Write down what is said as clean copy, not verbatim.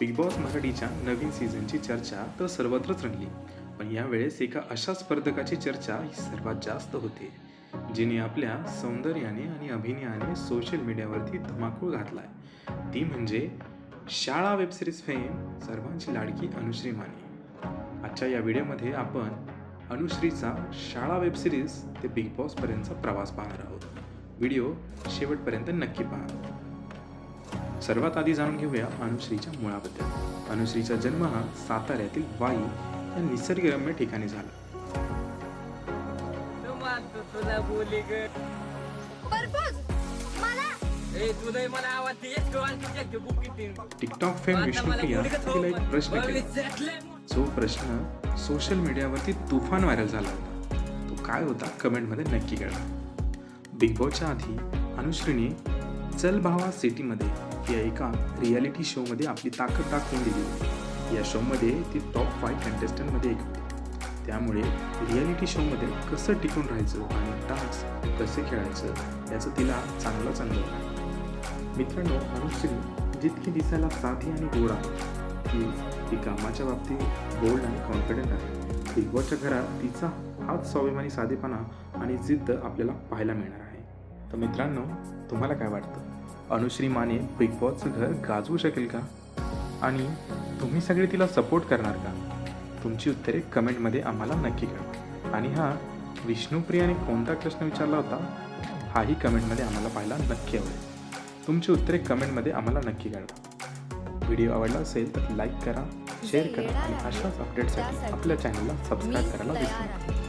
Big boss मराठीच्या नवीन सीझनची चर्चा तर सर्वत्रच रंगली, पण यावेळेस एका अशा स्पर्धकाची चर्चा ही सर्वात जास्त होते, जिने आपल्या सौंदर्याने आणि अभिनयाने सोशल मीडियावरती धुमाकूळ घातलाय. ती म्हणजे शाळा वेबसिरीज फेम सर्वांची लाडकी अनुश्री माने. आजच्या या व्हिडिओमध्ये आपण अनुश्रीचा शाळा वेबसिरीज ते बिग बॉसपर्यंतचा प्रवास पाहणार आहोत. व्हिडिओ शेवटपर्यंत नक्की पहा. सर्वात आधी जाणून घेऊया अनुश्रीच्या मुळाबद्दल. अनुश्रीचा जन्म हा साताऱ्यातील वाई या निसर्गरम्य ठिकाणी झाला. तुला बोली ग मला आवाज टिकटॉक फेम विष्णुप्रिया तिला एक प्रश्न केला. जो प्रश्न सोशल मीडियावरती तुफान व्हायरल झाला होता. तो काय होता कमेंटमध्ये नक्की कळवा. बिग बॉसच्या आधी अनुश्रीने चल भावा सिटीमध्ये या एका रियालिटी शोमध्ये आपली ताकद दाखवून दिली होती. या शोमध्ये ती टॉप 5 कंटेस्टंटमध्ये एक होती. त्यामुळे रियालिटी शोमध्ये कसं टिकून राहायचं आणि टास्क कसे खेळायचं याचं तिला चांगलं होतं. मित्रांनो, अनुश्री जितकी दिसायला साधी आणि गोड आहे, ती कामाच्या बाबतीत बोल्ड आणि कॉन्फिडंट आहे. बिग बॉसच्या घरात तिचा हाच स्वाभिमानी साधेपणा आणि जिद्द आपल्याला पाहायला मिळणार आहे. तर मित्रांनो, तुम्हाला काय वाटतं? अनुश्री माने बिग बॉसचं घर गाजवू शकेल का? आणि तुम्ही सगळे तिला सपोर्ट करणार का? तुमची उत्तरे कमेंटमध्ये आम्हाला नक्की कळवा. आणि विष्णुप्रियाने कोणता प्रश्न विचारला होता हाही कमेंटमध्ये आम्हाला पाहायला नक्की आवडेल. तुमची उत्तरे कमेंटमध्ये आम्हाला नक्की कळवा. व्हिडिओ आवडला असेल तर लाईक करा, शेअर करा आणि अशाच अपडेट्ससाठी आपल्या चॅनलला सबस्क्राईब करायला विसरू नका.